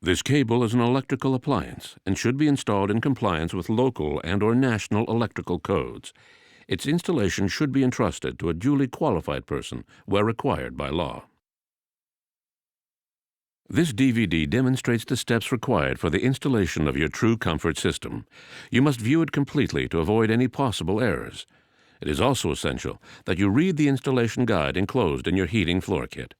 This cable is an electrical appliance and should be installed in compliance with local and/or national electrical codes. Its installation should be entrusted to a duly qualified person where required by law. This DVD demonstrates the steps required for the installation of your Truecomfort system. You must view it completely to avoid any possible errors. It is also essential that you read the installation guide enclosed in your heating floor kit.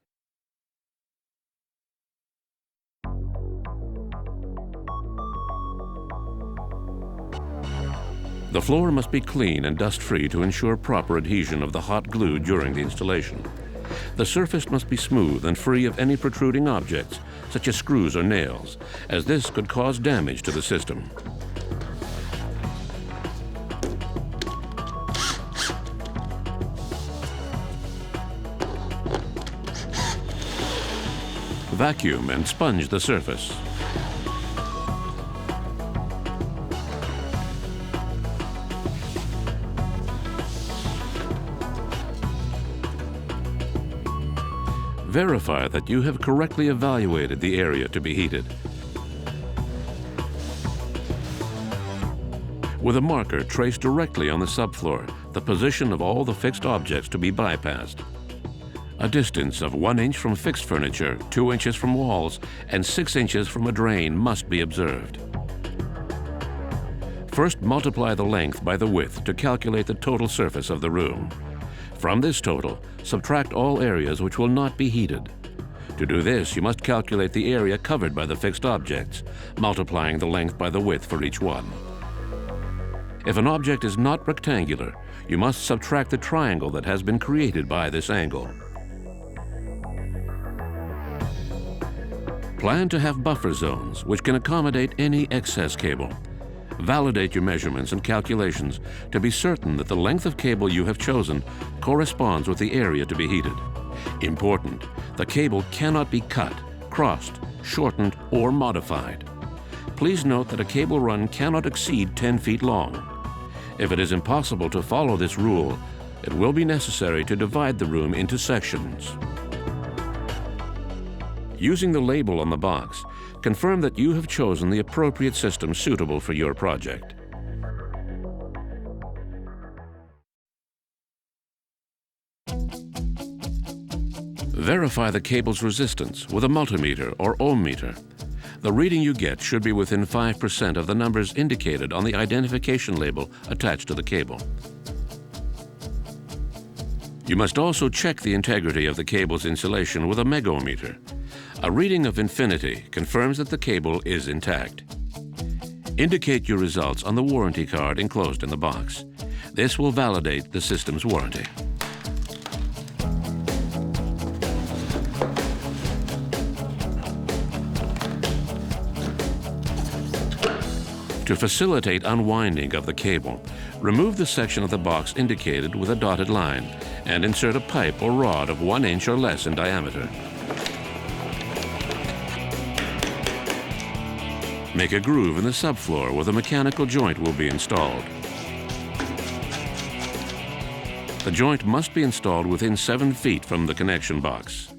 The floor must be clean and dust-free to ensure proper adhesion of the hot glue during the installation. The surface must be smooth and free of any protruding objects, such as screws or nails, as this could cause damage to the system. Vacuum and sponge the surface. Verify that you have correctly evaluated the area to be heated. With a marker, trace directly on the subfloor the position of all the fixed objects to be bypassed. A distance of 1 inch from fixed furniture, 2 inches from walls, and 6 inches from a drain must be observed. First, multiply the length by the width to calculate the total surface of the room. From this total, subtract all areas which will not be heated. To do this, you must calculate the area covered by the fixed objects, multiplying the length by the width for each one. If an object is not rectangular, you must subtract the triangle that has been created by this angle. Plan to have buffer zones which can accommodate any excess cable. Validate your measurements and calculations to be certain that the length of cable you have chosen corresponds with the area to be heated. Important, the cable cannot be cut, crossed, shortened, or modified. Please note that a cable run cannot exceed 10 feet long. If it is impossible to follow this rule, it will be necessary to divide the room into sections. Using the label on the box, confirm that you have chosen the appropriate system suitable for your project. Verify the cable's resistance with a multimeter or ohm meter. The reading you get should be within 5% of the numbers indicated on the identification label attached to the cable. You must also check the integrity of the cable's insulation with a megometer. A reading of infinity confirms that the cable is intact. Indicate your results on the warranty card enclosed in the box. This will validate the system's warranty. To facilitate unwinding of the cable, remove the section of the box indicated with a dotted line and insert a pipe or rod of 1 inch or less in diameter. Make a groove in the subfloor where the mechanical joint will be installed. The joint must be installed within 7 feet from the connection box.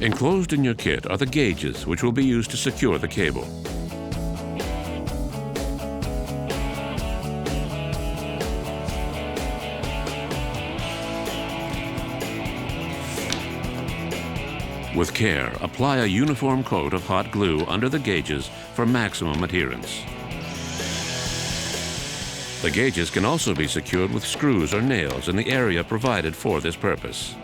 Enclosed in your kit are the gauges which will be used to secure the cable. With care, apply a uniform coat of hot glue under the gauges for maximum adherence. The gauges can also be secured with screws or nails in the area provided for this purpose.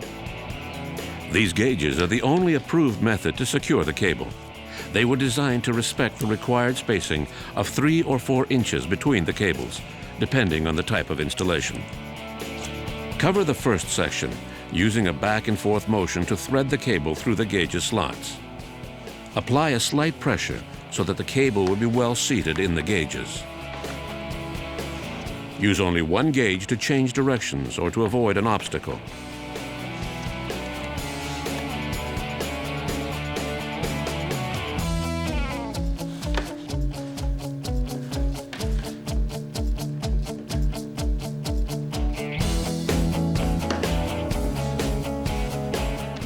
These gauges are the only approved method to secure the cable. They were designed to respect the required spacing of 3 or 4 inches between the cables, depending on the type of installation. Cover the first section, using a back and forth motion to thread the cable through the gauges slots. Apply a slight pressure so that the cable will be well seated in the gauges. Use only one gauge to change directions or to avoid an obstacle.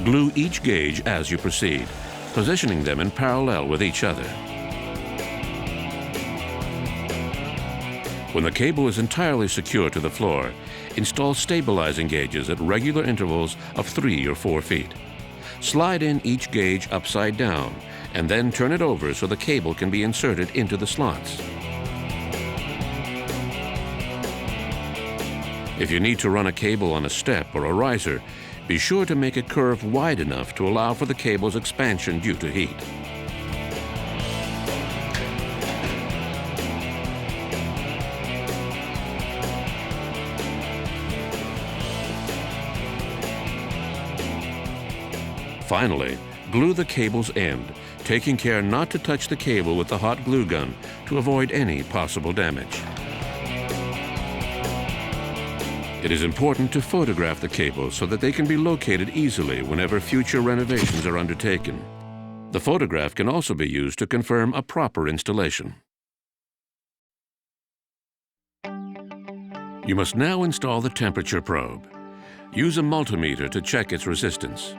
Glue each gauge as you proceed, positioning them in parallel with each other. When the cable is entirely secure to the floor, install stabilizing gauges at regular intervals of 3 or 4 feet. Slide in each gauge upside down and then turn it over so the cable can be inserted into the slots. If you need to run a cable on a step or a riser, be sure to make it curve wide enough to allow for the cable's expansion due to heat. Finally, glue the cable's end, taking care not to touch the cable with the hot glue gun to avoid any possible damage. It is important to photograph the cables so that they can be located easily whenever future renovations are undertaken. The photograph can also be used to confirm a proper installation. You must now install the temperature probe. Use a multimeter to check its resistance.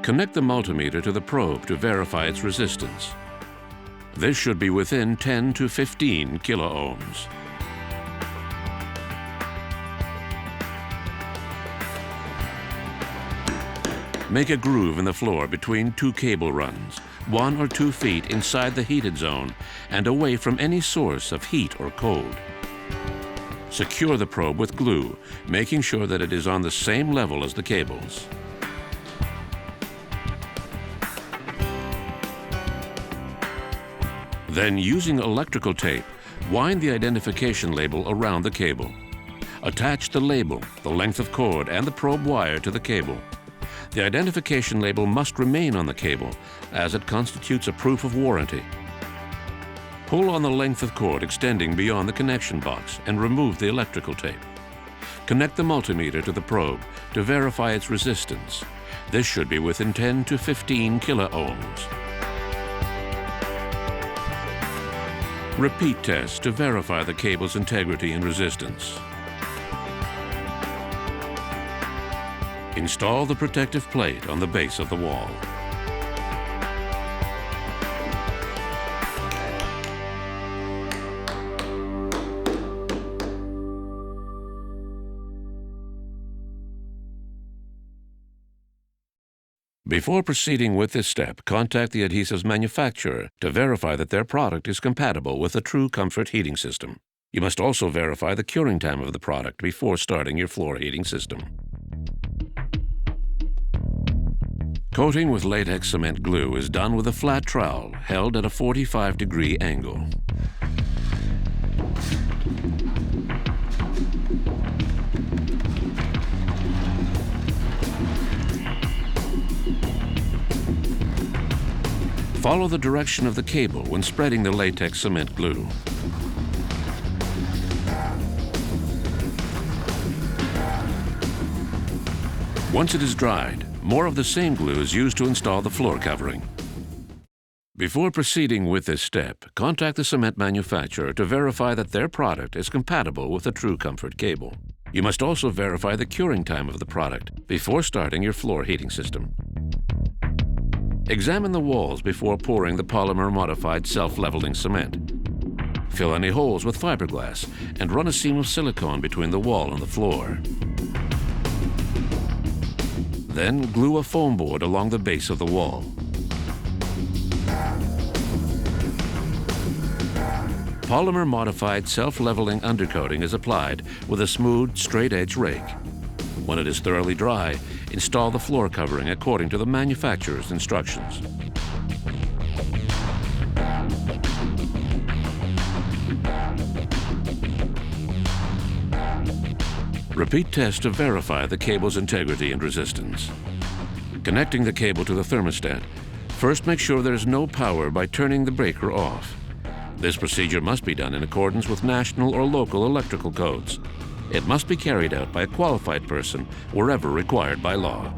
Connect the multimeter to the probe to verify its resistance. This should be within 10 to 15 kiloohms. Make a groove in the floor between 2 cable runs, 1 or 2 feet inside the heated zone and away from any source of heat or cold. Secure the probe with glue, making sure that it is on the same level as the cables. Then, using electrical tape, wind the identification label around the cable. Attach the label, the length of cord, and the probe wire to the cable. The identification label must remain on the cable, as it constitutes a proof of warranty. Pull on the length of cord extending beyond the connection box and remove the electrical tape. Connect the multimeter to the probe to verify its resistance. This should be within 10 to 15 kiloohms. Repeat tests to verify the cable's integrity and resistance. Install the protective plate on the base of the wall. Before proceeding with this step, contact the adhesives manufacturer to verify that their product is compatible with the Truecomfort heating system. You must also verify the curing time of the product before starting your floor heating system. Coating with latex cement glue is done with a flat trowel held at a 45-degree angle. Follow the direction of the cable when spreading the latex cement glue. Once it is dried, more of the same glue is used to install the floor covering. Before proceeding with this step, contact the cement manufacturer to verify that their product is compatible with the Truecomfort cable. You must also verify the curing time of the product before starting your floor heating system. Examine the walls before pouring the polymer-modified self-leveling cement. Fill any holes with fiberglass and run a seam of silicone between the wall and the floor. Then glue a foam board along the base of the wall. Polymer-modified self-leveling undercoating is applied with a smooth, straight-edge rake. When it is thoroughly dry, install the floor covering according to the manufacturer's instructions. Repeat tests to verify the cable's integrity and resistance. Connecting the cable to the thermostat, first make sure there is no power by turning the breaker off. This procedure must be done in accordance with national or local electrical codes. It must be carried out by a qualified person wherever required by law.